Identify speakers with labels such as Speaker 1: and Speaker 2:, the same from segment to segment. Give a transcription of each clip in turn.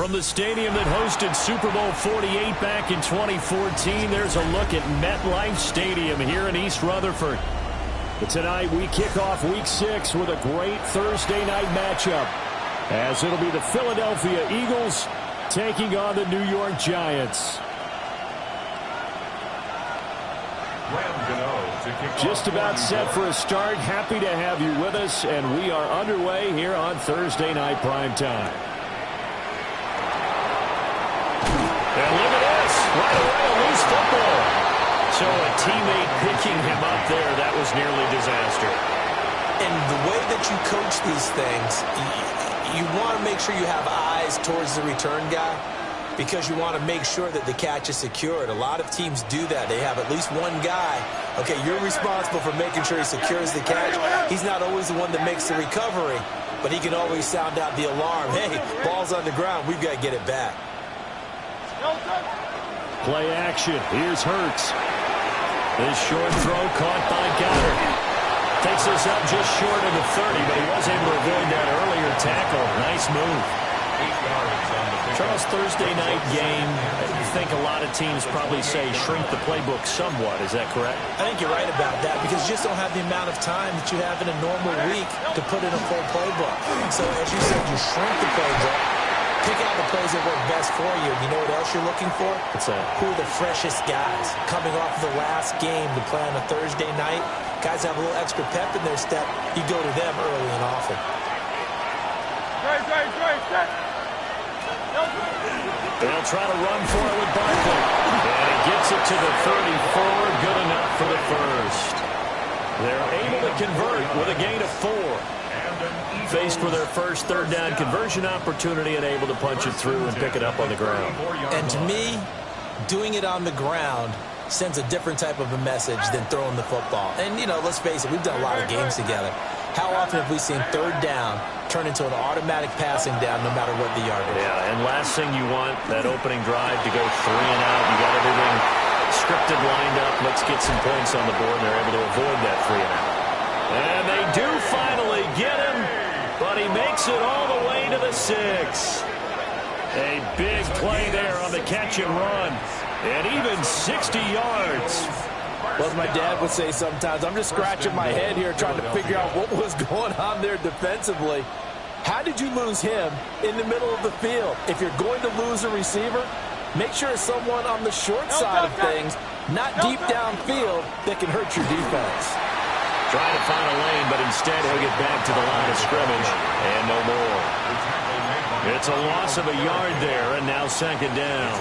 Speaker 1: From the stadium that hosted Super Bowl 48 back in 2014, there's a look at MetLife Stadium here in East Rutherford. But tonight we kick off Week 6 with a great Thursday night matchup, as it'll be the Philadelphia Eagles taking on the New York Giants. Just about set for a start. Happy to have you with us, and we are underway here on Thursday Night Primetime. And look at this. Right away, a loose football. So a teammate picking him up there, that was nearly disaster.
Speaker 2: And the way that you coach these things, you want to make sure you have eyes towards the return guy, because you want to make sure that the catch is secured. A lot of teams do that. They have at least one guy. Okay, you're responsible for making sure he secures the catch. He's not always the one that makes the recovery, but he can always sound out the alarm. Hey, ball's on the ground. We've got to get it back.
Speaker 1: Play action. Here's Hurts. This short throw caught by Goddard. Takes us up just short of the 30, but he was able to avoid that earlier tackle. Nice move. Charles, Thursday night game, you think a lot of teams probably say shrink the playbook somewhat. Is that correct?
Speaker 2: I think you're right about that, because you just don't have the amount of time that you have in a normal week to put in a full playbook. So as you said, you shrink the playbook, pick out the plays that work best for you. You know what else you're looking for?
Speaker 1: What's that?
Speaker 2: Who are the freshest guys coming off the last game to play on a Thursday night? Guys have a little extra pep in their step. You go to them early and often.
Speaker 1: They'll try to run for it with Barkley. And he gets it to the 34. Good enough for the first. They're able to convert with a gain of 4. Faced with their first third down conversion opportunity and able to punch it through and pick it up on the ground.
Speaker 2: And to me, doing it on the ground sends a different type of a message than throwing the football. And, you know, let's face it, we've done a lot of games together. How often have we seen third down turn into an automatic passing down no matter what the yardage?
Speaker 1: Yeah, and last thing you want, that opening drive to go 3 and out. You got everything scripted, lined up. Let's get some points on the board. They're able to avoid that 3 and out. And they do finally get him, but he makes it all the way to the 6. A big play there on the catch and run. And even 60 yards.
Speaker 2: Well, as my dad would say sometimes, I'm just scratching my head here trying to figure out what was going on there defensively. How did you lose him in the middle of the field? If you're going to lose a receiver, make sure it's someone on the short side of things, not deep downfield, that can hurt your defense.
Speaker 1: Trying to find a lane, but instead he'll get back to the line of scrimmage and no more. It's a loss of a yard there, and now second down.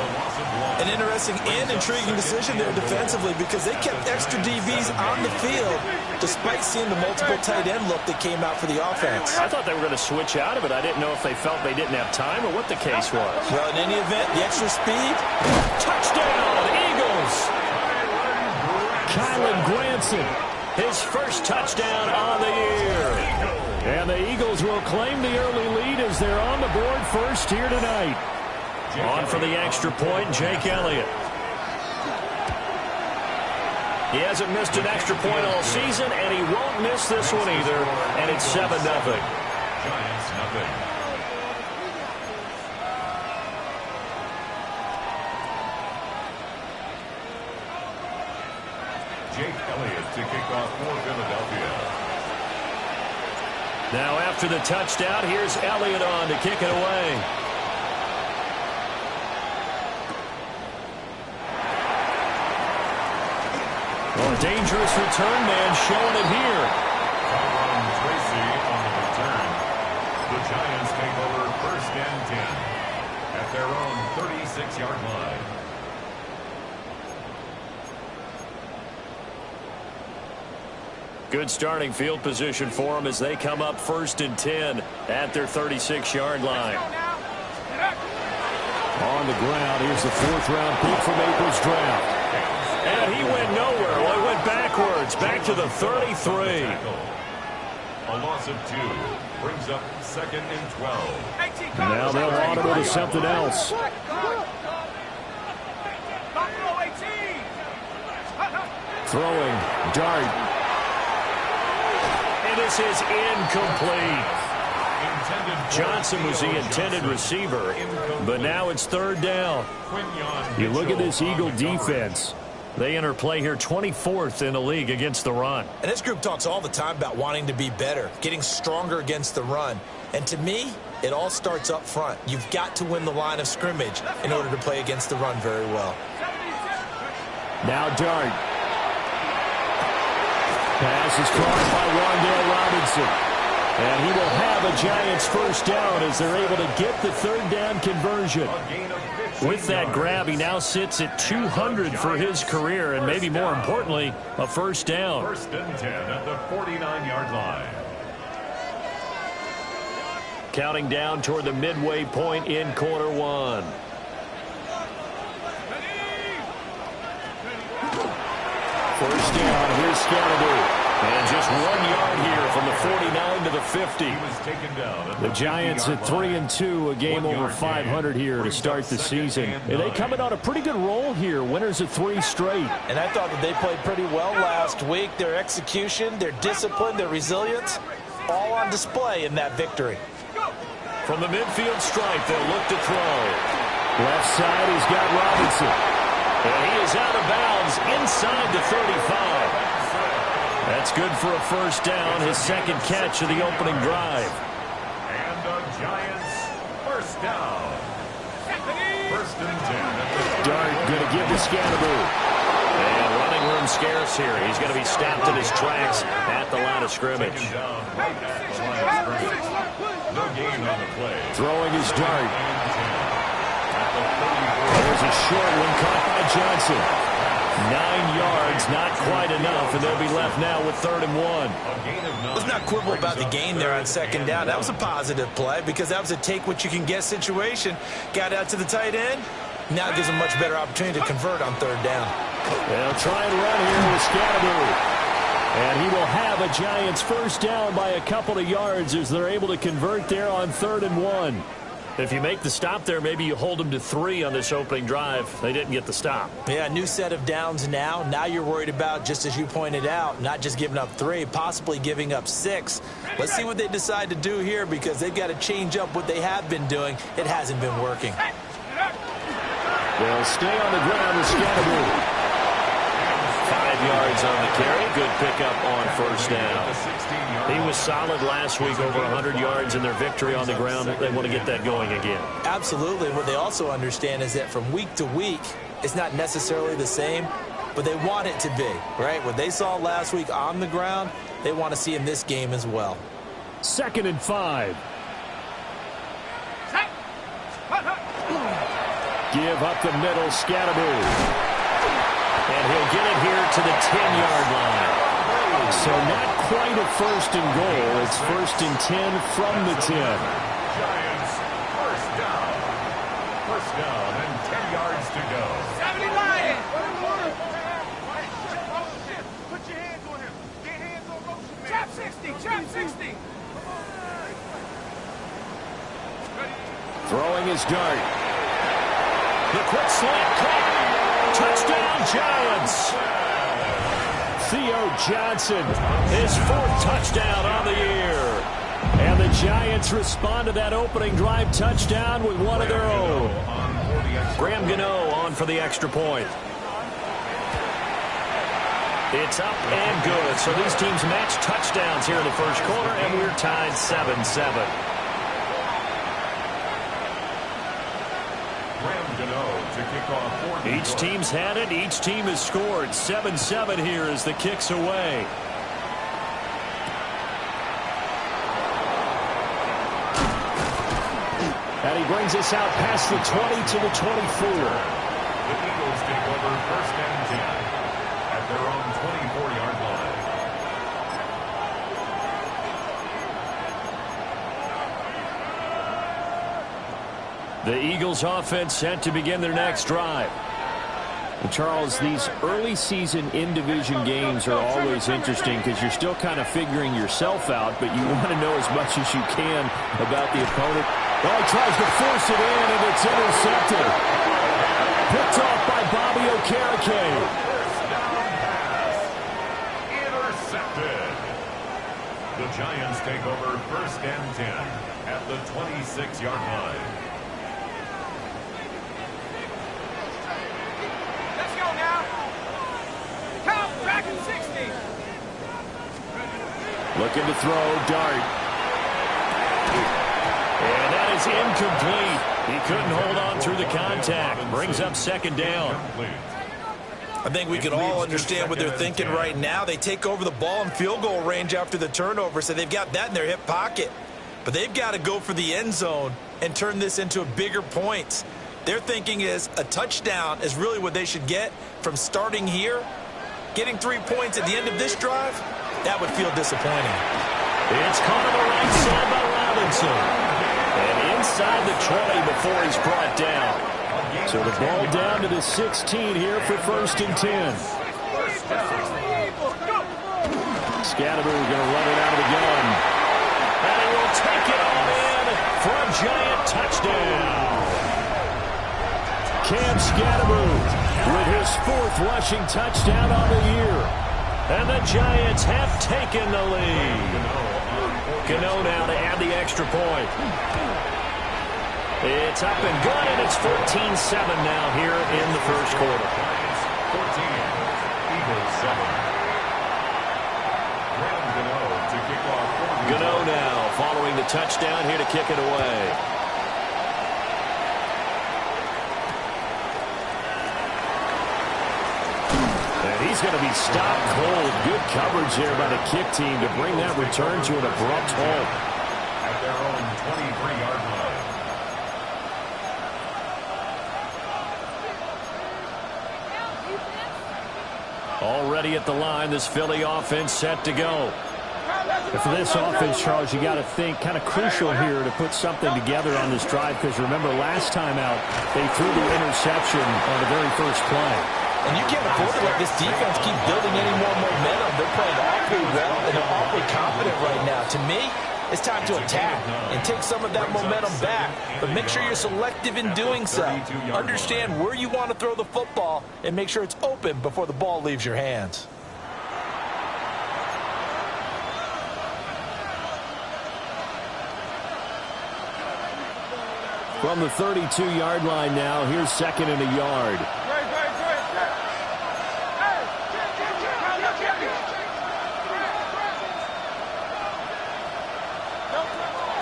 Speaker 2: An interesting and intriguing decision there defensively, because they kept extra DBs on the field despite seeing the multiple tight end look that came out for the offense.
Speaker 1: I thought they were going to switch out of it. I didn't know if they felt they didn't have time or what the case was.
Speaker 2: Well, in any event, the extra speed.
Speaker 1: Touchdown, Eagles! Kylan Granson, his first touchdown on the year. And the Eagles will claim the early lead as they're on the board first here tonight. On for the extra point, Jake Elliott. He hasn't missed an extra point all season, and he won't miss this one either. And it's 7-0.
Speaker 3: Giants, nothing. Jake Elliott to kick off for Philadelphia.
Speaker 1: Now after the touchdown, here's Elliott on to kick it away. Oh, dangerous return man showing it here.
Speaker 3: Tyron Tracy on the return. The Giants take over 1st and 10 at their own 36-yard line.
Speaker 1: Good starting field position for them as they come up 1st and 10 at their 36-yard line. On the ground, here's the 4th-round pick from April's draft. And he went nowhere. Well, he went backwards, back to the 33.
Speaker 3: A loss of 2 brings up 2nd and 12.
Speaker 1: Now they'll audible to something else. Throwing, dart. And this is incomplete. Johnson was the intended receiver, but now it's third down. You look at this Eagle defense. They enter play here 24th in the league against the run.
Speaker 2: And this group talks all the time about wanting to be better, getting stronger against the run. And to me, it all starts up front. You've got to win the line of scrimmage in order to play against the run very well.
Speaker 1: Now Dart. Pass is caught by Wan'Dale Robinson. And he will have a Giants first down as they're able to get the third down conversion. With that grab, he now sits at 200 for his career, and maybe more importantly, a first down.
Speaker 3: First and 10 at the 49-yard line.
Speaker 1: Counting down toward the midway point in quarter one. First down, here's Scalaboo. And just 1 yard here from the 49 to the 50.
Speaker 3: He was taken down
Speaker 1: The Giants at 3-2, a game over 500 here to start the season. And they coming on a pretty good roll here, winners of 3 straight.
Speaker 2: And I thought that they played pretty well last week. Their execution, their discipline, their resilience, all on display in that victory.
Speaker 1: From the midfield stripe, they'll look to throw. Left side, he's got Robinson. And he is out of bounds inside the 35. That's good for a first down, his second catch of the opening drive.
Speaker 3: And the Giants first down. First and 10.
Speaker 1: Dart going to give to Scalaboo. And running room scarce here. He's going to be stopped in his tracks at the line of scrimmage.
Speaker 3: No gain on the play.
Speaker 1: Throwing his Dart. There's a short one caught by Johnson. 9 yards, not quite enough, and they'll be left now with 3rd and 1.
Speaker 2: Let's not quibble about the gain there on second down. That was a positive play because that was a take-what-you-can-get situation. Got out to the tight end. Now it gives them a much better opportunity to convert on 3rd down.
Speaker 1: They'll try and run here with Scalaboo. And he will have a Giants first down by a couple of yards as they're able to convert there on 3rd and 1. If you make the stop there, maybe you hold them to 3 on this opening drive. They didn't get the stop.
Speaker 2: Yeah, new set of downs now. Now you're worried about, just as you pointed out, not just giving up 3, possibly giving up 6. Let's see what they decide to do here because they've got to change up what they have been doing. It hasn't been working.
Speaker 1: They'll stay on the ground with Scalaboo. 5 yards on the carry. Good pickup on first down. He was solid last week, over 100 yards in their victory on the ground. They want to get that going again.
Speaker 2: Absolutely. What they also understand is that from week to week, it's not necessarily the same, but they want it to be, right? What they saw last week on the ground, they want to see in this game as well.
Speaker 1: 2nd and 5. Give up the middle, Scalaboo. And he'll get it here to the 10-yard line. So not quite a 1st and goal. It's 1st and 10 from the 10.
Speaker 3: Giants first down. First down and 10 yards to go.
Speaker 4: 70 Lions. Put your hands on him. Get hands on motion, man. Chop 60. Chop 60.
Speaker 1: Throwing his Dart. The quick slant caught. Touchdown, Giants. Theo Johnson, his 4th touchdown on the year. And the Giants respond to that opening drive touchdown with one of their own. Graham Gano on for the extra point. It's up and good. So these teams match touchdowns here in the first quarter, and we're tied 7-7. Each team's had it. Each team has scored. 7-7 here as the kick's away. And he brings us out past the 20 to the 24.
Speaker 3: The Eagles take over 1st and 10 at their own 24-yard line.
Speaker 1: The Eagles offense set to begin their next drive. And Charles, these early season in-division games are always interesting because you're still kind of figuring yourself out, but you want to know as much as you can about the opponent. Oh, he tries to force it in, and it's intercepted. Picked off by Bobby Okereke.
Speaker 3: Intercepted. The The Giants take over 1st and 10 at the 26-yard line.
Speaker 4: Let's go now. Count back at 60.
Speaker 1: Looking to throw, dart. And that is incomplete. He couldn't hold on through the contact. Brings up 2nd down.
Speaker 2: I think we can all understand what they're thinking right now. They take over the ball in field goal range after the turnover, so they've got that in their hip pocket. But they've got to go for the end zone and turn this into a bigger points. Their thinking is a touchdown is really what they should get from starting here. Getting 3 points at the end of this drive, that would feel disappointing.
Speaker 1: It's caught on the right side by Robinson. And inside the 20 before he's brought down. So the ball down to the 16 here for 1st and 10. Scatterby going to run it out of the gun. And he will take it all in for a giant touchdown. Cam Scatterby with his 4th rushing touchdown on the year. And the Giants have taken the lead. Gano now to add the extra point. It's up and good, and it's 14-7 now here in the 1st quarter.
Speaker 3: 14, Eagles 7. Gano to kick off.
Speaker 1: Gano now following the touchdown here to kick it away. And he's going to be stopped cold. Good coverage there by the kick team to bring that return to an abrupt halt.
Speaker 3: At their own 23-yard line.
Speaker 1: Already at the line, this Philly offense set to go.
Speaker 5: For this offense, Charles, you got to think kind of crucial here to put something together on this drive, because remember last time out they threw the interception on the very first play.
Speaker 2: And you can't afford to let this defense keep building any more momentum. They're playing awfully well, and they're awfully confident right now. To me, it's time to attack and take some of that momentum back. But make sure you're selective in doing so. Understand where you want to throw the football and make sure it's open before the ball leaves your hands.
Speaker 1: From the 32-yard line now, here's 2nd and a yard.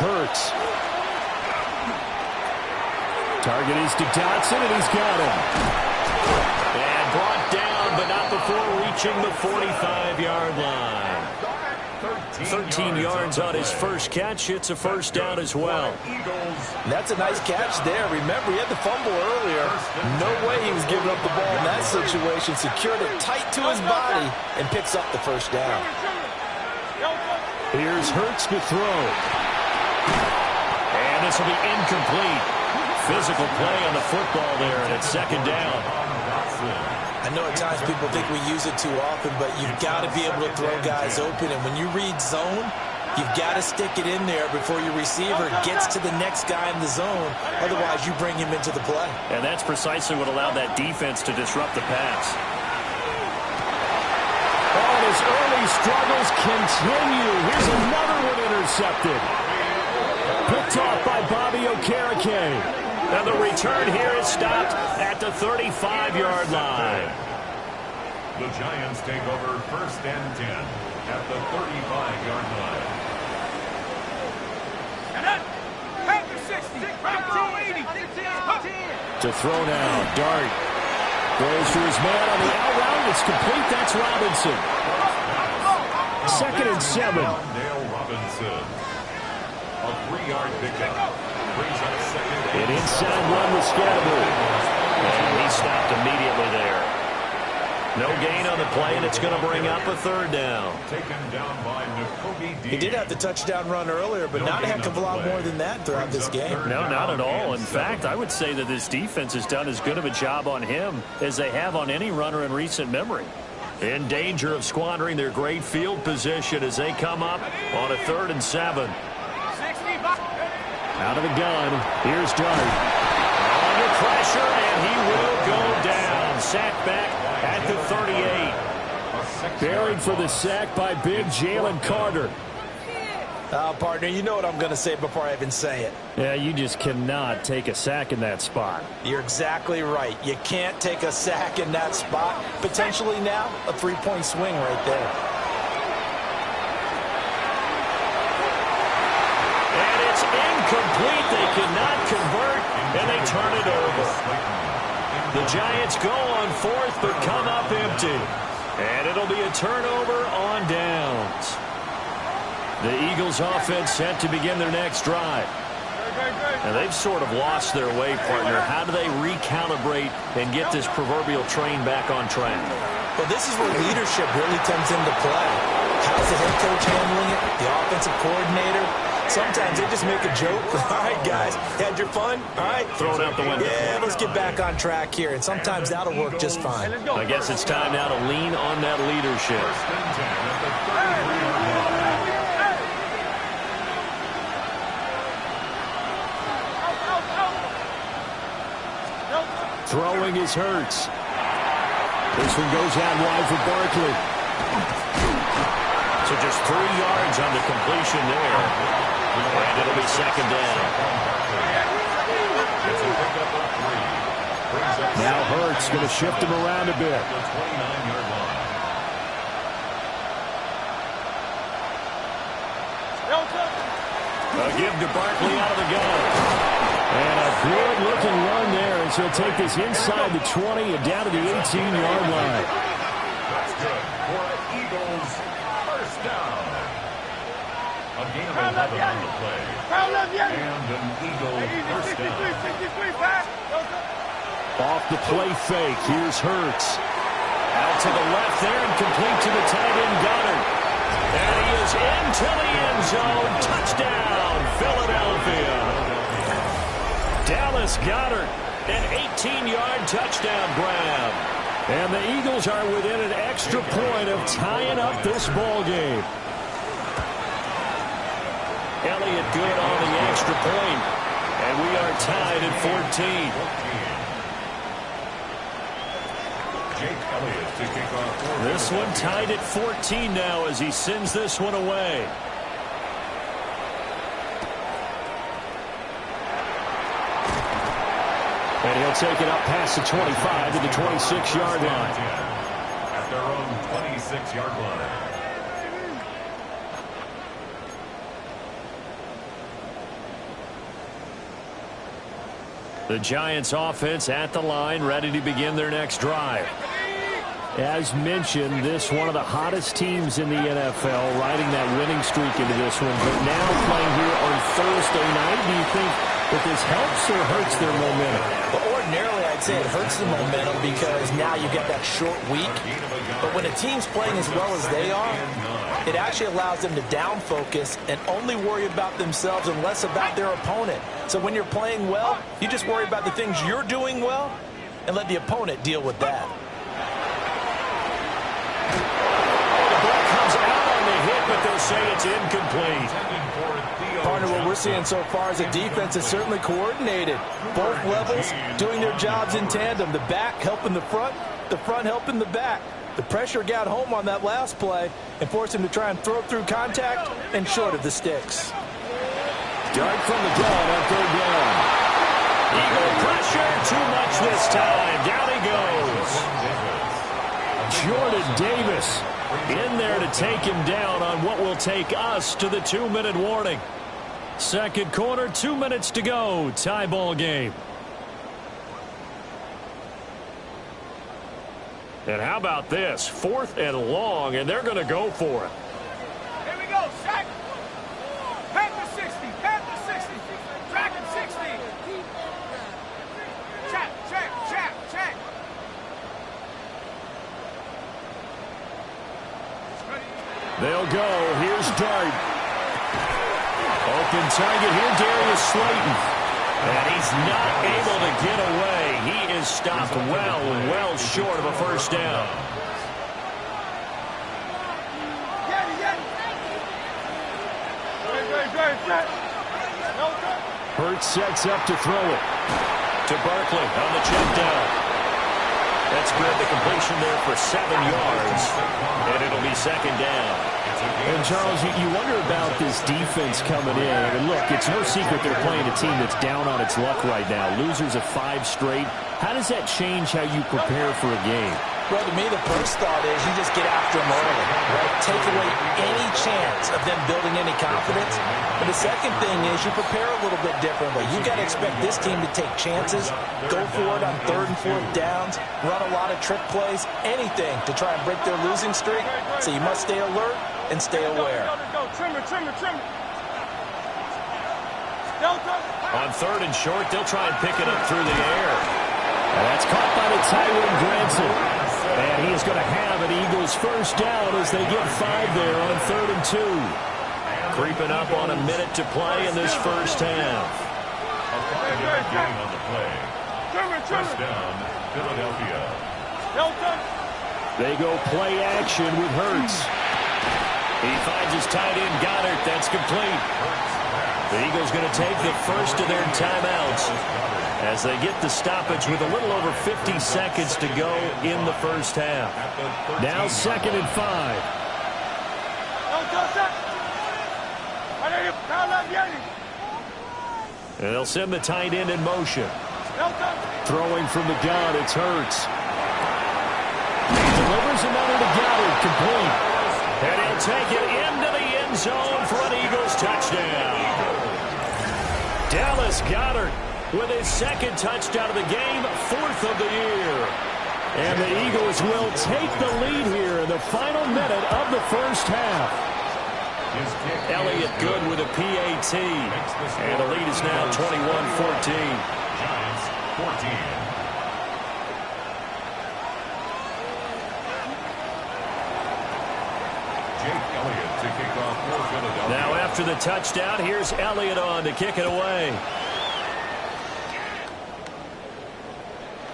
Speaker 1: Hurts. Target is to Dotson, and he's got him. And brought down, but not before reaching the 45-yard line. 13 yards on his first catch. It's a 1st down as well.
Speaker 2: That's a nice catch there. Remember, he had the fumble earlier. No way he was giving up the ball in that situation. Secured it tight to his body and picks up the 1st down.
Speaker 1: Here's Hurts to throw. And this will be incomplete. Physical play on the football there, and it's 2nd down.
Speaker 2: I know at times people think we use it too often, but you've got to be able to throw guys open. And when you read zone, you've got to stick it in there before your receiver gets to the next guy in the zone. Otherwise, you bring him into the play.
Speaker 1: And that's precisely what allowed that defense to disrupt the pass. Oh, and his early struggles continue. Here's another one intercepted. Picked off by Bobby Okereke. And the return here is stopped at the 35-yard line.
Speaker 3: The Giants take over 1st and 10 at the 35-yard line.
Speaker 1: To throw now, Dart. Throws to his man on the out route. It's complete. That's Robinson. 2nd and 7.
Speaker 3: Dale Robinson. A 3-yard pickup. Brings up 2nd.
Speaker 1: An inside run with Scatterby. And he stopped immediately there. No gain on the play, and it's going to bring up a 3rd down.
Speaker 3: Taken down by N'Kobe Dean.
Speaker 2: He did have the touchdown run earlier, but not a heck of a lot more than that throughout this game.
Speaker 1: No, not at all. In fact, I would say that this defense has done as good of a job on him as they have on any runner in recent memory. In danger of squandering their great field position as they come up on a 3rd and 7. Out of the gun, here's Dart. Under pressure, and he will go down. Sacked back at the 38. Buried for the sack by big Jalen Carter.
Speaker 2: Partner, you know what I'm going to say before I even say it.
Speaker 5: Yeah, you just cannot take a sack in that spot.
Speaker 2: You're exactly right. You can't take a sack in that spot. Potentially now, a 3-point swing right there.
Speaker 1: And it's incomplete. They cannot convert, and they turn it over. The Giants go on fourth, but come up empty. And it'll be a turnover on downs. The Eagles offense set to begin their next drive. And they've sort of lost their way, partner. How do they recalibrate and get this proverbial train back on track?
Speaker 2: Well, this is where leadership really comes into play. How's the head coach handling it? The offensive coordinator? Sometimes they just make a joke. All right, guys, had your fun? All right.
Speaker 1: Throw it out the window.
Speaker 2: Yeah, let's get back on track here. And sometimes that'll work just fine.
Speaker 1: I guess it's time now to lean on that leadership.
Speaker 5: Throwing is Hurts. This one goes out wide for Barkley.
Speaker 1: So just 3 yards on the completion there. And it'll be second down.
Speaker 5: Now Hurts going to shift him around a bit.
Speaker 1: A give to Barkley out of the gun.
Speaker 5: And a good-looking run there as he'll take this inside the 20 and down to the 18-yard line.
Speaker 3: That's good for Eagles first down. A gain of 11 on the play. And an Eagle first down.
Speaker 5: Off the play fake, here's Hurts. Out to the left there and complete to the tight end Goddard.
Speaker 1: And he is into the end zone. Touchdown, Philadelphia. Dallas Goedert, an 18-yard touchdown grab.
Speaker 5: And the Eagles are within an extra point of tying up this ball game.
Speaker 1: Elliott good on the extra point. And we are tied at 14.
Speaker 3: Jake Elliott to kick off.
Speaker 1: This one tied at 14 now as he sends this one away.
Speaker 5: And he'll take it up past the 25 to the 26-yard line.
Speaker 3: At their own 26-yard line.
Speaker 1: The Giants offense at the line, ready to begin their next drive.
Speaker 5: As mentioned, this one of the hottest teams in the NFL, riding that winning streak into this one. But now playing here on Thursday night, do you think that this helps or hurts their momentum?
Speaker 2: Well, ordinarily, I'd say it hurts the momentum because now you get that short week. But when a team's playing as well as they are, it actually allows them to down focus and only worry about themselves and less about their opponent. So when you're playing well, you just worry about the things you're doing well and let the opponent deal with that.
Speaker 1: The ball comes out on the hit, but they'll say it's incomplete.
Speaker 2: Partner, what we're seeing so far is a defense is certainly coordinated. Both levels doing their jobs in tandem. The back helping the front helping the back. The pressure got home on that last play and forced him to try and throw through contact and short of the sticks.
Speaker 5: Dart from the gun on third down.
Speaker 1: Eagle pressure, too much this time. Down he goes.
Speaker 5: Jordan Davis in there to take him down on what will take us to the 2-minute warning. Second quarter, 2 minutes to go. Tie ball game. And how about this? 4th and long, and they're going to go for it.
Speaker 4: Here we go, Shaq. Panther 60, Panther 60. Dragon 60. Check.
Speaker 5: They'll go. Here's Dart. Open target here, Darius Slayton.
Speaker 1: And he's not able to get away. He is stopped well short of a first down.
Speaker 5: Hurts sets up to throw it.
Speaker 1: To Barkley on the check down. That's good. The completion there for 7 yards. And it'll be second down.
Speaker 5: And, Charles, you wonder about this defense coming in. I mean, look, it's no secret they're playing a team that's down on its luck right now. Losers of 5 straight. How does that change how you prepare for a game?
Speaker 2: Well, to me, the first thought is you just get after them early, right? Take away any chance of them building any confidence. And the second thing is you prepare a little bit differently. You got to expect this team to take chances, go for it on 3rd and 4th downs, run a lot of trick plays, anything to try and break their losing streak. So you must stay alert and stay aware.
Speaker 4: Trimmer.
Speaker 1: On 3rd and short, they'll try and pick it up through the air.
Speaker 5: And that's caught by the Tyrone Granson. And he is going to have an Eagles first down as they get 5 there on 3rd and 2.
Speaker 1: Creeping up on a minute to play in this first half.
Speaker 3: A 5-yard gain on the play. First down, Philadelphia.
Speaker 5: They go play action with Hurts.
Speaker 1: He finds his tight end, Goddard. That's complete. The Eagles going to take the first of their timeouts as they get the stoppage with a little over 50 seconds to go in the first half.
Speaker 5: Now 2nd and 5.
Speaker 1: And they'll send the tight end in motion.
Speaker 5: Throwing from the gun, it's Hurts. He delivers another to Goddard, complete.
Speaker 1: And he'll take it into the end zone for an Eagles touchdown. Dallas Goedert with his 2nd touchdown of the game, 4th of the year.
Speaker 5: And the Eagles will take the lead here in the final minute of the first half.
Speaker 1: Elliott good with a PAT. And the lead is now 21-14.
Speaker 3: Giants 14.
Speaker 1: Now after the touchdown, here's Elliott on to kick it away.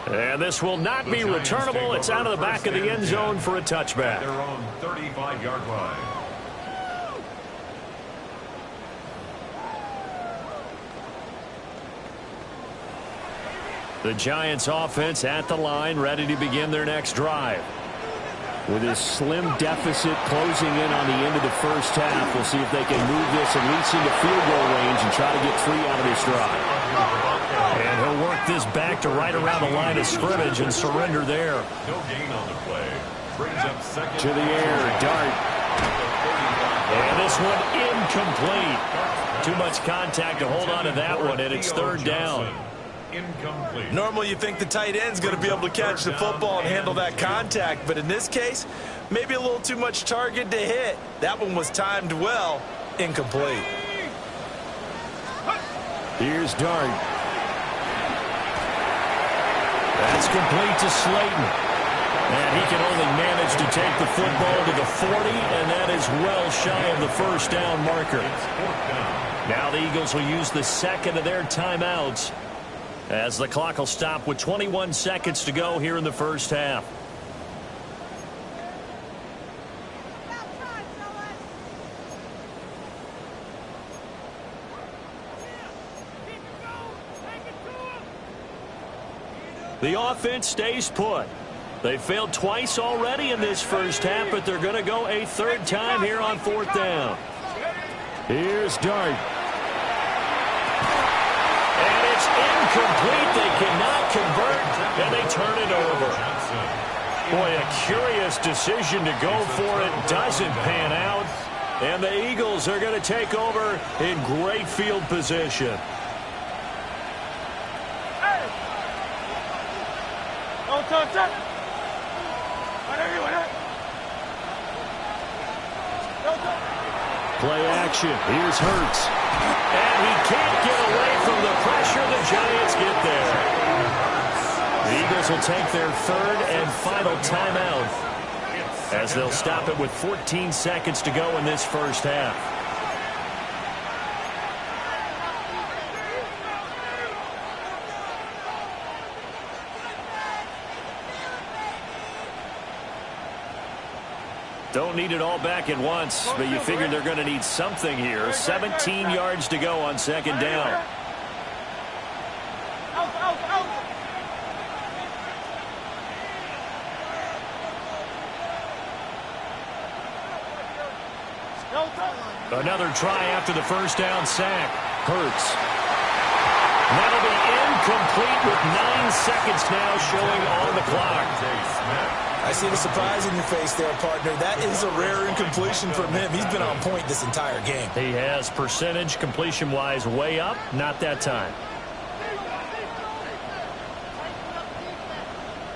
Speaker 1: And this will not be returnable. It's out of the back of the end zone for a touchback.
Speaker 3: Their own 35-yard line.
Speaker 1: The Giants offense at the line, ready to begin their next drive.
Speaker 5: With his slim deficit closing in on the end of the first half, we'll see if they can move this at least into field goal range and try to get 3 out of this drive.
Speaker 1: And he'll work this back to right around the line of scrimmage and surrender there.
Speaker 3: No gain on the play. Brings up 2nd.
Speaker 5: To the air, Dart.
Speaker 1: And this one incomplete. Too much contact to hold on to that one, and it's 3rd down.
Speaker 3: Incomplete.
Speaker 2: Normally you think the tight end's going to be able to catch the football and handle that contact, but in this case, maybe a little too much target to hit. That one was timed well. Incomplete.
Speaker 5: Here's Dart.
Speaker 1: That's complete to Slayton. And he can only manage to take the football to the 40, and that is well shy of the first down marker. Now the Eagles will use the 2nd of their timeouts as the clock will stop with 21 seconds to go here in the first half. The offense stays put. They failed twice already in this first half, but they're going to go a 3rd time here on 4th down.
Speaker 5: Here's Dart.
Speaker 1: And it's incomplete. They cannot convert, and they turn it over. Boy, a curious decision to go for it. Doesn't pan out. And the Eagles are going to take over in great field position.
Speaker 5: Play action. Here's Hurts.
Speaker 1: And he can't get away from the pressure. The Giants get there. The Eagles will take their 3rd and final timeout as they'll stop it with 14 seconds to go in this first half. Don't need it all back at once, but you figure they're going to need something here. 17 yards to go on 2nd down. Another try after the first down sack. Hurts. That'll be incomplete with 9 seconds now showing on the clock.
Speaker 2: I see the surprise in your face there, partner. That is a rare incompletion from him. He's been on point this entire game.
Speaker 1: He has percentage completion-wise way up. Not that time.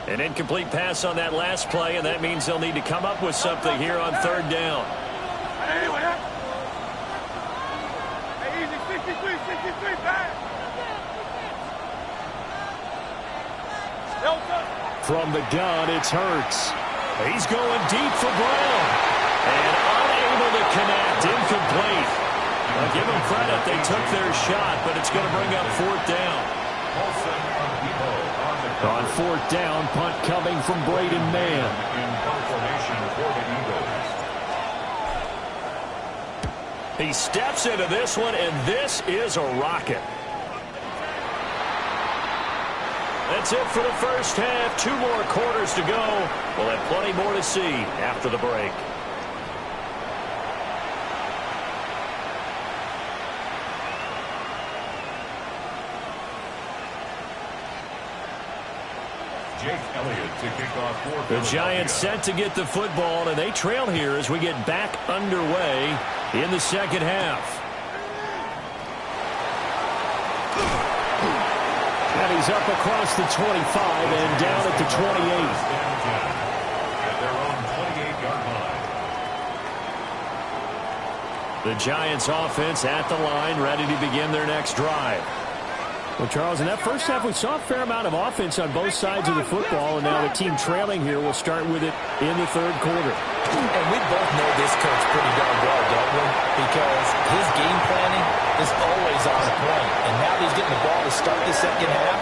Speaker 1: An incomplete pass on that last play, and that means they'll need to come up with something here on third down.
Speaker 5: From the gun, it's Hurts.
Speaker 1: He's going deep for Brown. And unable to connect. Incomplete. I'll give them credit. They took their shot, but it's going to bring up fourth down.
Speaker 5: On fourth down, punt coming from Braden Mann.
Speaker 1: He steps into this one, and this is a rocket. That's it for the first half. 2 more quarters to go. We'll have plenty more to see after the break. The Giants set to get the football, and they trail here as we get back underway in the second half.
Speaker 5: And he's up across the 25 and down at the 28.
Speaker 1: The Giants offense at the line, ready to begin their next drive.
Speaker 5: Well, Charles, in that first half, we saw a fair amount of offense on both sides of the football, and now the team trailing here will start with it in the third quarter.
Speaker 2: And we both know this coach pretty darn well, don't we? Because his game planning is always on point. And now that he's getting the ball to start the second half,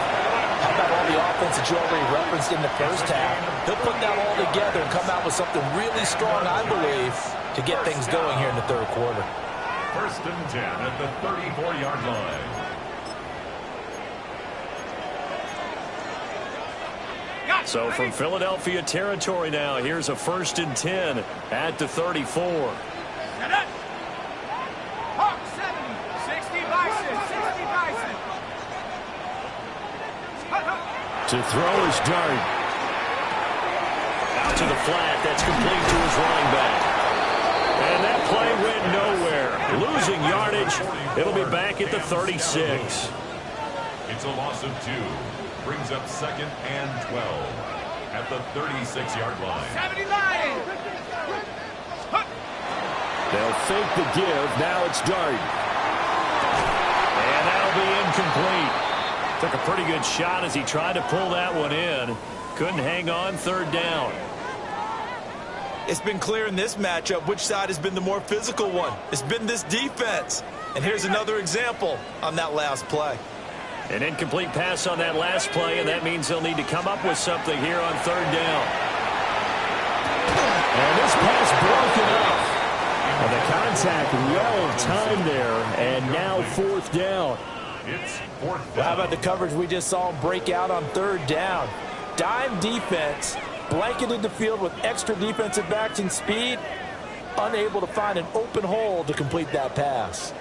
Speaker 2: how about all the offense that you already referenced in the first half? He'll put that all together and come out with something really strong, I believe, to get things going here in the third quarter.
Speaker 3: First and 10 at the 34-yard line.
Speaker 1: So from Philadelphia territory now, here's a first and 10 at the 34.
Speaker 4: Hawk 70, 60 Bison, 60 Bison.
Speaker 5: To throw is Dart.
Speaker 1: Out to the flat, that's complete to his running back. And that play went nowhere. Losing yardage, it'll be back at the 36.
Speaker 3: It's a loss of 2. Brings up second and 12 at the 36-yard line.
Speaker 4: 70 Lions.
Speaker 5: They'll fake the give. Now it's Dart.
Speaker 1: And that'll be incomplete. Took a pretty good shot as he tried to pull that one in. Couldn't hang on third down.
Speaker 2: It's been clear in this matchup which side has been the more physical one. It's been this defense. And here's another example on that last play.
Speaker 1: An incomplete pass on that last play, and that means they'll need to come up with something here on third down.
Speaker 5: And this pass broken up. And the contact well timed there, and now fourth down.
Speaker 3: It's fourth down.
Speaker 2: Well, how about the coverage we just saw him break out on third down? Dime defense, blanketed the field with extra defensive backs and speed, unable to find an open hole to complete that pass.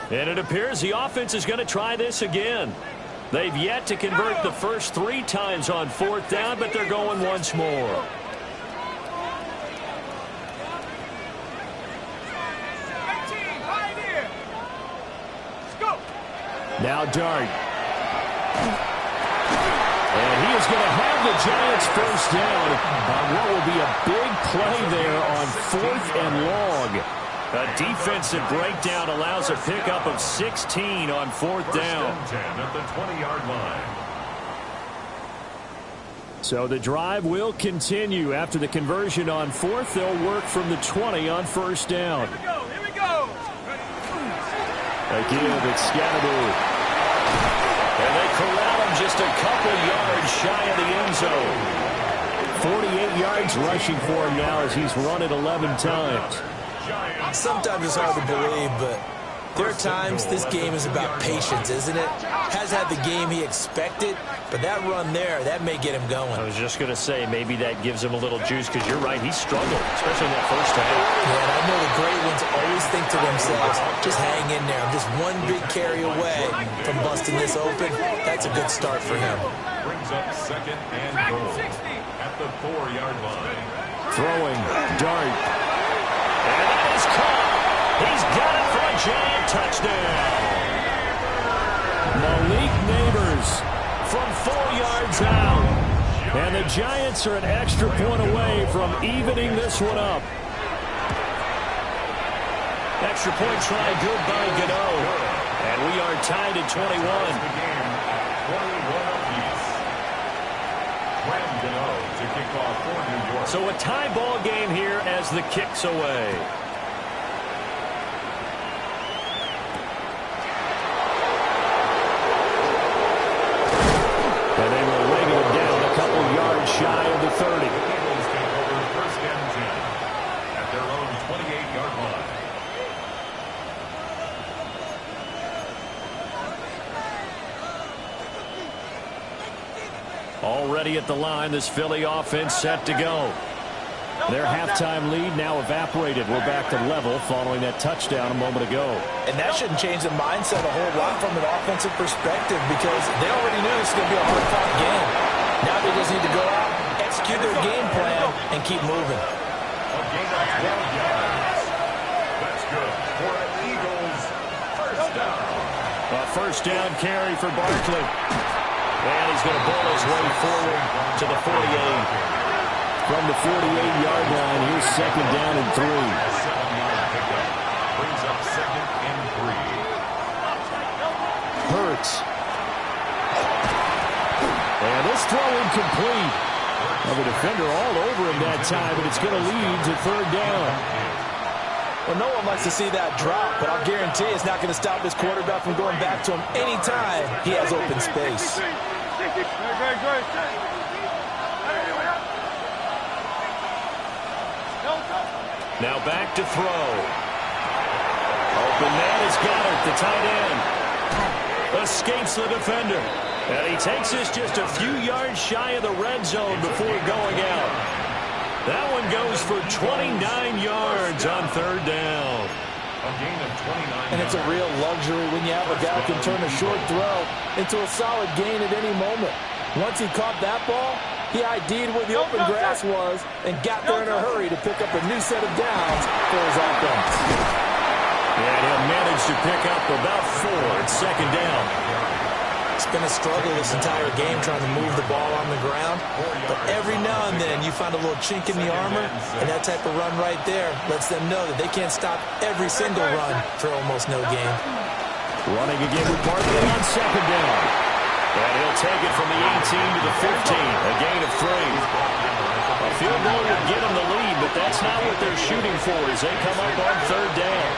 Speaker 1: And it appears the offense is going to try this again. They've yet to convert the first 3 times on fourth down, but they're going once more.
Speaker 5: Now Dart. And he is going to have the Giants first down on what will be a big play there on fourth and long.
Speaker 1: A defensive breakdown allows a pickup of 16 on fourth down.
Speaker 3: First and 10 at the 20-yard line.
Speaker 5: So the drive will continue. After the conversion on fourth, they'll work from the 20 on first down.
Speaker 4: Here we go.
Speaker 5: Again, it's Scatterby.
Speaker 1: And they corral him just a couple yards shy of the end zone.
Speaker 5: 48 yards rushing for him now as he's run it 11 times.
Speaker 2: Sometimes it's hard to believe, but There are times this game is about patience, isn't it? Has had the game he expected, but that run there, that may get him going.
Speaker 1: I was just going to say, maybe that gives him a little juice, because you're right, he struggled, especially in that first half.
Speaker 2: Yeah, and I know the great ones always think to themselves, just hang in there. I'm just one big carry away from busting this open. That's a good start for him.
Speaker 3: Brings up second and goal at the 4-yard line.
Speaker 5: Throwing, dart.
Speaker 1: And that is caught. He's got it for a giant touchdown.
Speaker 5: Malik Neighbors from 4 yards out. And the Giants are an extra point away from evening this one up.
Speaker 1: Extra point try good by Gano. And we are tied at 21.
Speaker 3: The game at 21 apiece. Graham Gano to kick off for New York.
Speaker 1: So a tie ball game here as the kick's away.
Speaker 5: And they will wring him down a couple yards shy of the 30.
Speaker 3: The Eagles take over first and 10 at their own 28-yard line.
Speaker 5: Already at the line, this Philly offense set to go. Their halftime lead now evaporated. We're back to level following that touchdown a moment ago.
Speaker 2: And that shouldn't change the mindset a whole lot from an offensive perspective, because they already knew this was going to be a hard-fought game. Now they just need to go out, execute their game plan, and keep moving.
Speaker 3: A gain of 12 yards. That's good for an Eagles first down.
Speaker 5: A first down carry for Barkley.
Speaker 1: And he's going to ball his way forward to the 48.
Speaker 5: From the 48-yard line, here's second down and 3.
Speaker 3: 7-yard pickup brings up second and 3.
Speaker 5: Hurts. And this throw incomplete. Well, the defender all over him that time, and it's going to lead to third down.
Speaker 2: Well, no one likes to see that drop, but I'll guarantee it's not going to stop this quarterback from going back to him anytime he has open space.
Speaker 1: Now back to throw. Open man has got it. The tight end escapes the defender. And he takes this just a few yards shy of the red zone before going out. That one goes for 29 yards on third down.
Speaker 3: A gain of 29.
Speaker 2: And it's a real luxury when you have a guy who can turn a short throw into a solid gain at any moment. Once he caught that ball, he ID'd where the open grass was and got there in a hurry to pick up a new set of downs for his offense.
Speaker 1: And he'll manage to pick up about 4 at second down.
Speaker 2: It's been a struggle this entire game trying to move the ball on the ground. But every now and then you find a little chink in the armor, and that type of run right there lets them know that they can't stop every single run for almost no gain.
Speaker 5: Running again with Barkley on second down.
Speaker 1: And he'll take it from the 18 to the 15, a gain of 3. A field goal would get them the lead, but that's not what they're shooting for as they come up on third down.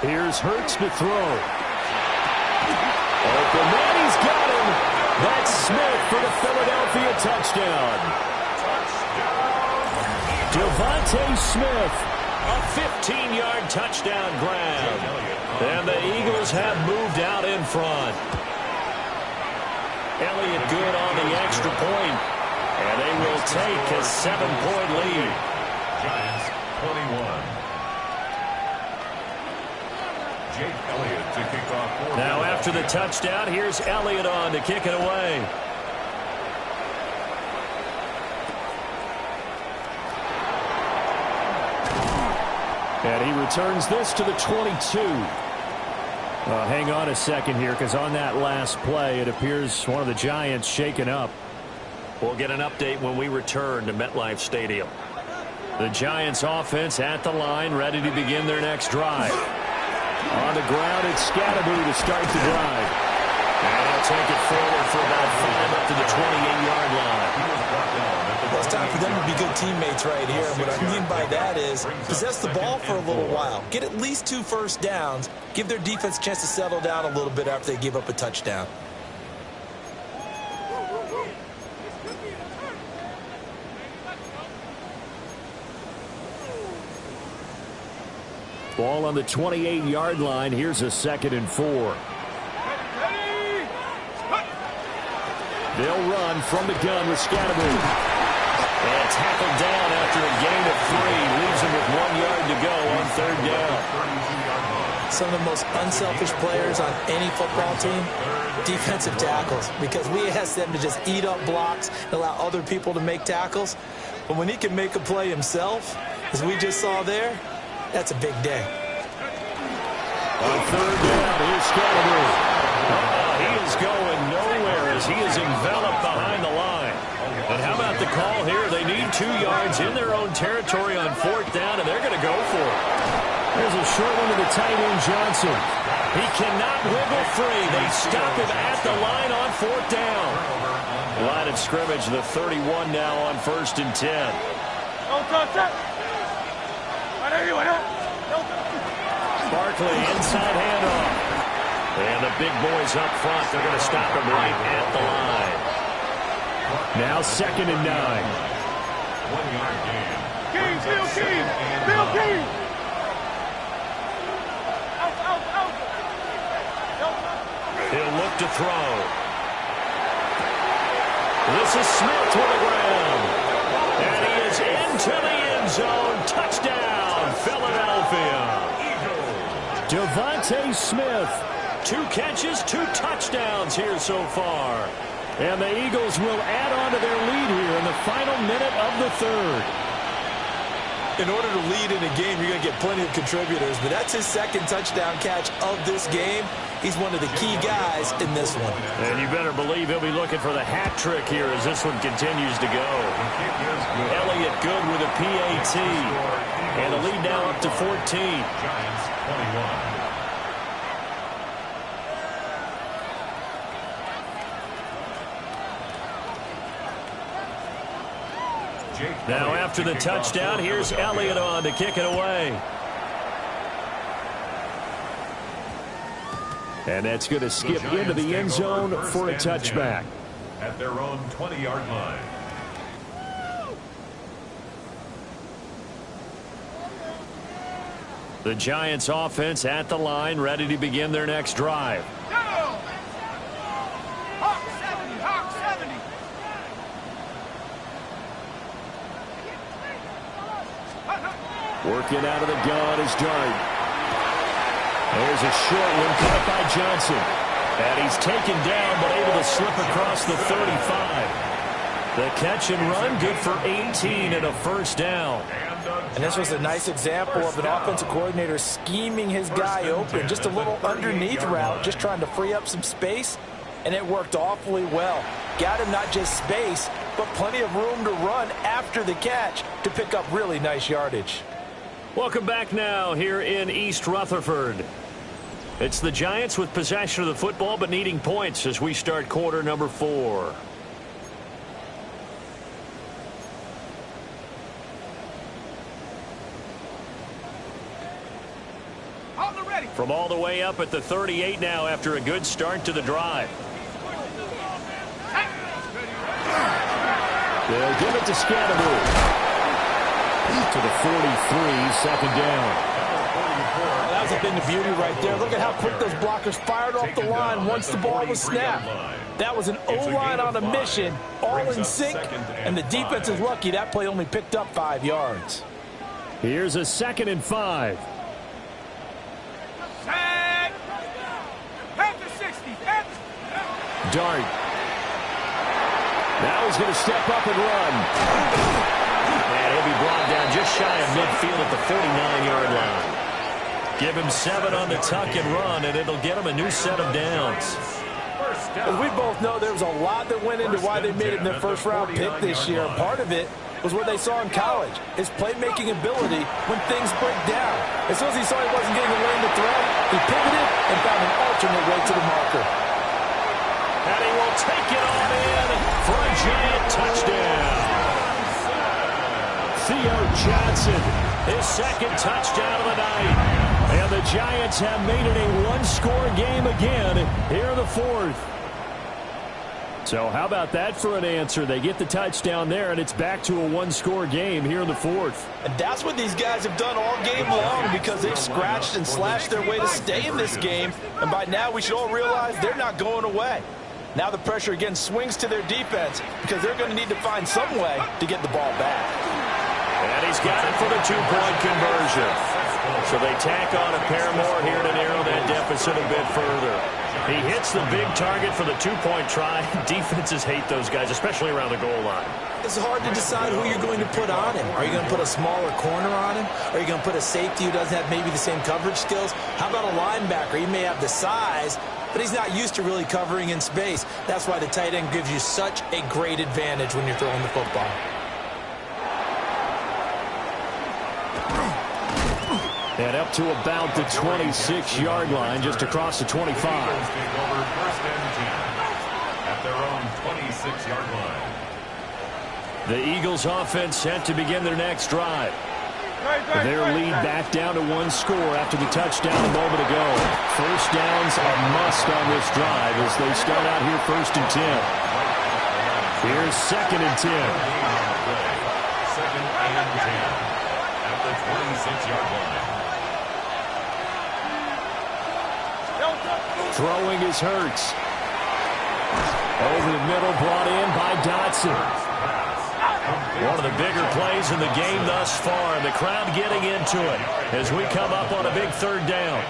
Speaker 5: Here's Hurts to throw. Open man, he's got him. That's Smith for the Philadelphia touchdown. Devontae Smith.
Speaker 1: A 15-yard touchdown grab. And the Eagles have moved out in front. Elliott good on the extra point. And they will take a 7-point lead.
Speaker 3: Giants 21. Jake Elliott to kick off for
Speaker 1: Now after the touchdown, here's Elliott on to kick it away.
Speaker 5: And he returns this to the 22. Hang on a second here, because on that last play, it appears one of the Giants shaken up.
Speaker 1: We'll get an update when we return to MetLife Stadium.
Speaker 5: The Giants offense at the line, ready to begin their next drive. On the ground, it's Scatterby to start the drive.
Speaker 1: And he'll take it forward for about 5 up to the 28-yard line.
Speaker 2: Well, it's time for them to be good teammates right here. What I mean by that is possess the ball for a little while. Get at least 2 first downs. Give their defense a chance to settle down a little bit after they give up a touchdown.
Speaker 5: Ball on the 28-yard line. Here's a 2nd and 4. They'll run from the gun with Scatteroo.
Speaker 1: And tackled down after a gain of 3. Leaves him with 1 yard to go on 3rd down.
Speaker 2: Some of the most unselfish players on any football team, defensive tackles, because we ask them to just eat up blocks and allow other people to make tackles. But when he can make a play himself, as we just saw there, that's a big day.
Speaker 5: On 3rd down, here's Scatteroo.
Speaker 1: He is going nowhere as he is enveloped behind the line. And how about the call here? They need 2 yards in their own territory on 4th down, and they're going to go for it.
Speaker 5: There's a short one to the tight end, Johnson.
Speaker 1: He cannot wiggle free. They stop him at the line on 4th down. Line of scrimmage, the 31 now on 1st and 10. Barkley, inside handoff. And the big boys up front, they're going to stop him right at the line.
Speaker 5: Now 2nd and 9.
Speaker 3: 1-yard gain.
Speaker 4: King, Bill King, Bill King.
Speaker 1: He'll look to throw. This is Smith to the ground. And he is into the end zone. Touchdown, Philadelphia.
Speaker 5: Devontae Smith.
Speaker 1: 2 catches, 2 touchdowns here so far.
Speaker 5: And the Eagles will add on to their lead here in the final minute of the 3rd.
Speaker 2: In order to lead in a game, you're going to get plenty of contributors, but that's his 2nd touchdown catch of this game. He's one of the key guys in this one.
Speaker 1: And you better believe he'll be looking for the hat trick here as this one continues to go. Elliott good with a PAT. And the lead now up to 14.
Speaker 3: Giants 21.
Speaker 1: Now after the touchdown, here's Elliott on to kick it away.
Speaker 5: And that's going to skip into the end zone for a touchback.
Speaker 3: At their own 20-yard line.
Speaker 1: The Giants offense at the line, ready to begin their next drive.
Speaker 4: Hawk 70, Hawk 70.
Speaker 5: Working out of the gun is Dart. There's a short one caught by Johnson.
Speaker 1: And he's taken down, but able to slip across the 35. The catch and run, good for 18 and a 1st down.
Speaker 2: And this was a nice example of an offensive coordinator scheming his guy open. Just a little underneath route, just trying to free up some space, and it worked awfully well. Got him not just space, but plenty of room to run after the catch to pick up really nice yardage.
Speaker 1: Welcome back now here in East Rutherford. It's the Giants with possession of the football, but needing points as we start quarter number 4. From all the way up at the 38 now after a good start to the drive.
Speaker 5: They'll give it to Scatteroo. To the 43, 2nd down.
Speaker 2: That was a thing of beauty right there. Look at how quick those blockers fired off the line once the ball was snapped. That was an O-line on a mission, all in sync, and the defense is lucky that play only picked up 5 yards.
Speaker 5: Here's a 2nd and 5.
Speaker 4: Sack. Panther 60. Panther.
Speaker 5: Dart. Now he's going to step up and run.
Speaker 1: And he'll be brought down just shy of midfield at the 49-yard line. Give him 7 on the tuck and run, and it'll get him a new set of downs.
Speaker 2: As we both know, there was a lot that went into why they made it in their first-round pick this year. Part of it was what they saw in college, his playmaking ability when things break down. As soon as he saw he wasn't getting a lane to throw, he pivoted and found an alternate way to the marker.
Speaker 1: And he will take it on in for a giant touchdown.
Speaker 5: Theo Johnson,
Speaker 1: his 2nd touchdown of the night.
Speaker 5: And the Giants have made it a one-score game again here in the 4th. So how about that for an answer? They get the touchdown there, and it's back to a one-score game here in the fourth.
Speaker 2: And that's what these guys have done all game long because they've scratched and slashed their way to stay in this game. And by now, we should all realize they're not going away. Now the pressure again swings to their defense because they're going to need to find some way to get the ball back.
Speaker 1: And he's got it for the two-point conversion. So they tack on a pair more here to narrow that deficit a bit further. He hits the big target for the two-point try. Defenses hate those guys, especially around the goal line.
Speaker 2: It's hard to decide who you're going to put on him. Are you going to put a smaller corner on him? Are you going to put a safety who doesn't have maybe the same coverage skills? How about a linebacker? He may have the size, but he's not used to really covering in space. That's why the tight end gives you such a great advantage when you're throwing the football.
Speaker 5: And up to about the 26-yard line, just across the 25.
Speaker 3: At their own 26-yard line.
Speaker 5: The Eagles offense set to begin their next drive. Their lead back down to one score after the touchdown a moment ago. First downs a must on this drive as they start out here 1st and 10. Here's 2nd and 10.
Speaker 3: 2nd and 10 at the 26-yard line.
Speaker 5: Throwing is Hurts. Over the middle, brought in by Dotson. One of the bigger plays in the game thus far. The crowd getting into it as we come up on a big 3rd down.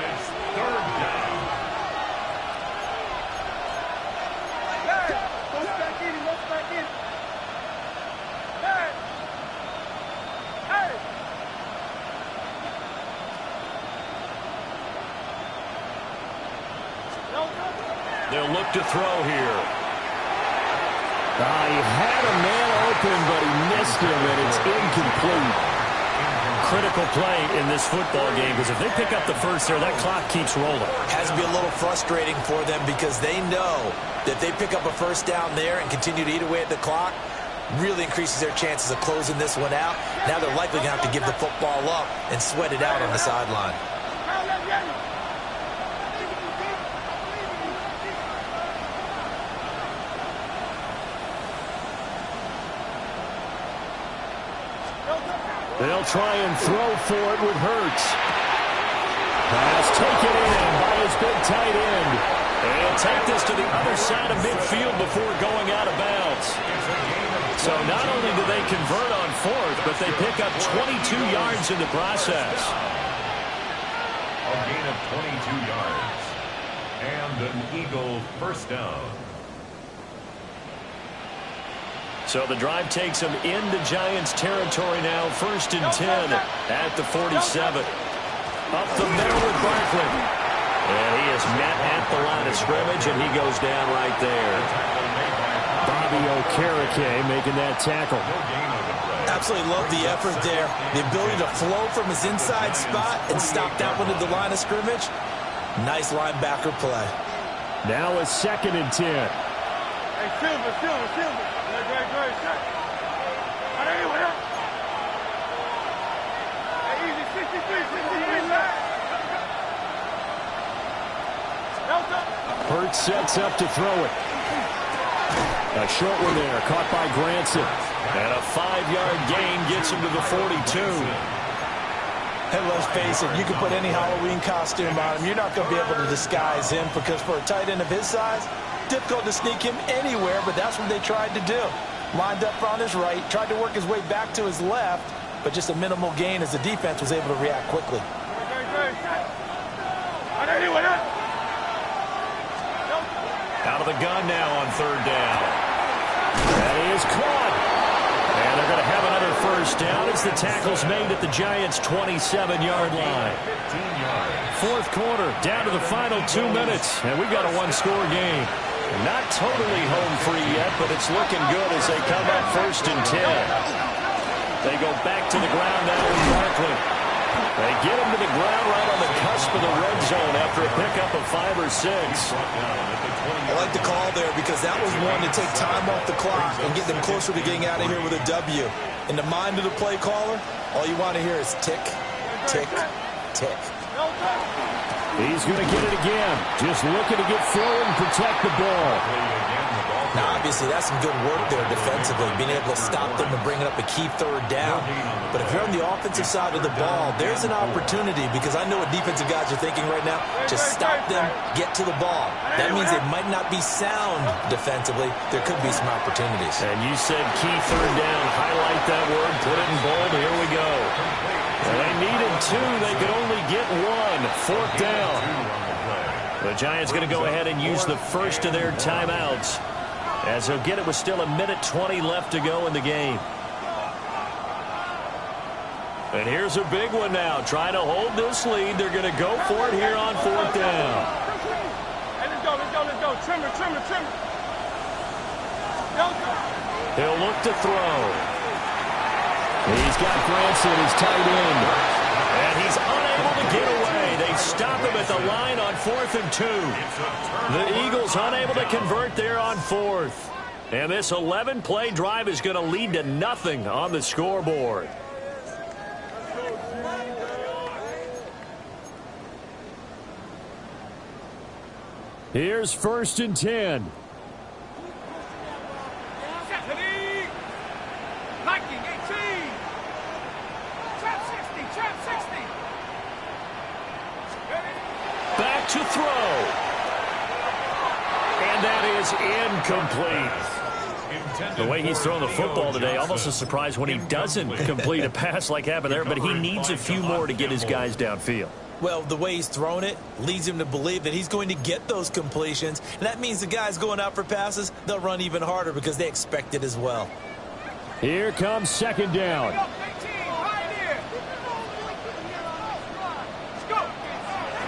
Speaker 1: They'll look to throw here.
Speaker 5: He had a man open, but he missed him, and it's incomplete.
Speaker 1: Critical play in this football game because if they pick up the first there, that clock keeps rolling.
Speaker 2: Has to be a little frustrating for them because they know that they pick up a first down there and continue to eat away at the clock, really increases their chances of closing this one out. Now they're likely going to have to give the football up and sweat it out on the sideline.
Speaker 5: They'll try and throw for it with Hurts. Pass taken in by his big tight end.
Speaker 1: They'll take this to the other side of midfield before going out of bounds. So not only do they convert on 4th, but they pick up 22 yards in the process.
Speaker 3: A gain of 22 yards. And an Eagle first down.
Speaker 1: So the drive takes them into Giants territory now. 1st and 10 at the 47. Up the middle with Barkley. And he is met at the line of scrimmage, and he goes down right there.
Speaker 5: Bobby Okereke making that tackle.
Speaker 2: Absolutely love the effort there. The ability to flow from his inside spot and stop that one at the line of scrimmage. Nice linebacker play.
Speaker 5: Now a 2nd and 10.
Speaker 4: Hey, Silver. Great shot. Hey, easy, 63 left.
Speaker 5: Hurts sets up to throw it. A short one there, caught by Granson.
Speaker 1: And a 5-yard gain gets him to the 42.
Speaker 2: And let's face it, you can put any Halloween costume on him. You're not going to be able to disguise him because for a tight end of his size, difficult to sneak him anywhere, but that's what they tried to do. Lined up on his right, tried to work his way back to his left, but just a minimal gain as the defense was able to react quickly.
Speaker 1: Out of the gun now on 3rd down.
Speaker 5: That is caught.
Speaker 1: And they're going to have another first down as the tackle's made at the Giants' 27-yard line. 4th quarter, down to the final 2 minutes, and we've got a one-score game. Not totally home free yet, but it's looking good as they come up 1st and 10. They go back to the ground now with Barkley. They get him to the ground right on the cusp of the red zone after a pickup of 5 or 6.
Speaker 2: I like the call there because that was one to take time off the clock and get them closer to getting out of here with a W. In the mind of the play caller, all you want to hear is tick, tick, tick.
Speaker 5: He's going to get it again. Just looking to get forward and protect the ball.
Speaker 2: Now, I'll obviously, that's some good work there defensively, being able to stop them and bringing up a key third down. But if you're on the offensive side of the ball, there's an opportunity, because I know what defensive guys are thinking right now. Just stop them, get to the ball. That means they might not be sound defensively. There could be some opportunities.
Speaker 5: And you said key third down. Highlight that word. Put it in bold. Here we go. Well, they needed two. They could only get one. Fourth down. The Giants going to go ahead and use the first of their timeouts, as they'll get it with still 1:20 left to go in the game. And here's a big one now. Trying to hold this lead. They're going to go for it here on fourth down.
Speaker 4: Hey, let's go. Trimmer.
Speaker 5: He'll look to throw. He's got Branson, his tight end. And he's unable to get away. They stop him at the line on 4th and 2. The Eagles unable to convert there on 4th. And this 11-play drive is going to lead to nothing on the scoreboard. Here's 1st and 10. Back to throw. And that is incomplete. The way he's thrown the football today, almost a surprise when he doesn't complete a pass like happened there, but he needs a few more to get his guys downfield.
Speaker 2: Well, the way he's thrown it leads him to believe that he's going to get those completions. And that means the guys going out for passes, they'll run even harder because they expect it as well.
Speaker 5: Here comes 2nd down.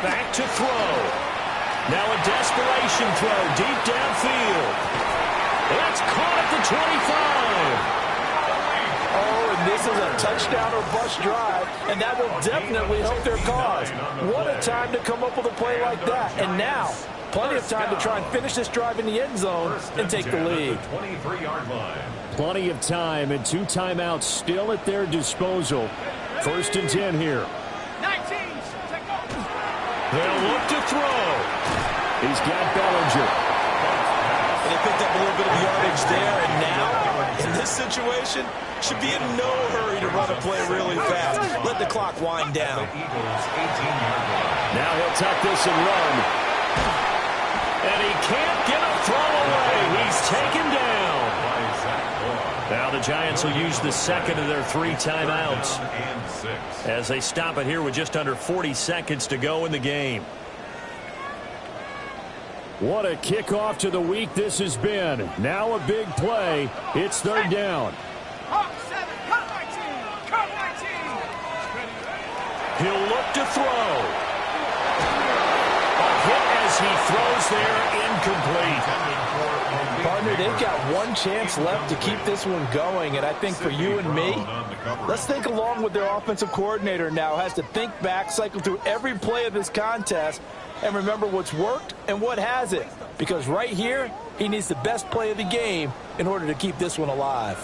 Speaker 5: Back to throw. Now a desperation throw deep downfield. It's caught at the 25.
Speaker 6: Oh, and this is a touchdown or bust drive, and that will definitely help their cause. What a time to come up with a play like that. And now, plenty of time to try and finish this drive in the end zone and take the lead.
Speaker 3: 23-yard line.
Speaker 5: Plenty of time and 2 timeouts still at their disposal. 1st and 10 here.
Speaker 4: 19.
Speaker 5: They'll look to throw. He's got Bellinger.
Speaker 2: And they picked up a little bit of yardage there, and now, in this situation, should be in no hurry to run a play really fast. Let the clock wind down.
Speaker 5: Now he'll tuck this and run. And he can't get a throw away. He's taken down. Now the Giants will use the second of their 3 timeouts as they stop it here with just under 40 seconds to go in the game. What a kickoff to the week this has been. Now a big play. It's 3rd down. He'll look to throw. A hit as he throws there, incomplete.
Speaker 6: Partner, they've got one chance left to keep this one going, and I think for you and me, let's think along with their offensive coordinator now. Has to think back, cycle through every play of this contest, and remember what's worked and what hasn't. Because right here, he needs the best play of the game in order to keep this one alive.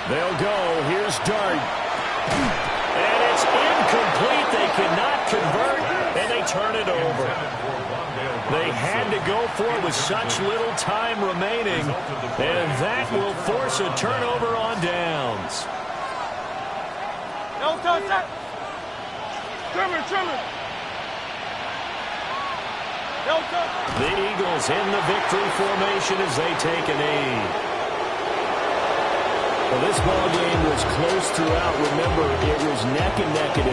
Speaker 5: They'll go. Here's Dart. And it's incomplete. They cannot convert, and they turn it over. They had to go for it with such little time remaining, and that will force a turnover on downs.
Speaker 4: Trimmer.
Speaker 5: The Eagles in the victory formation as they take a knee. Well, this ball game was close throughout. Remember, it was neck and neck at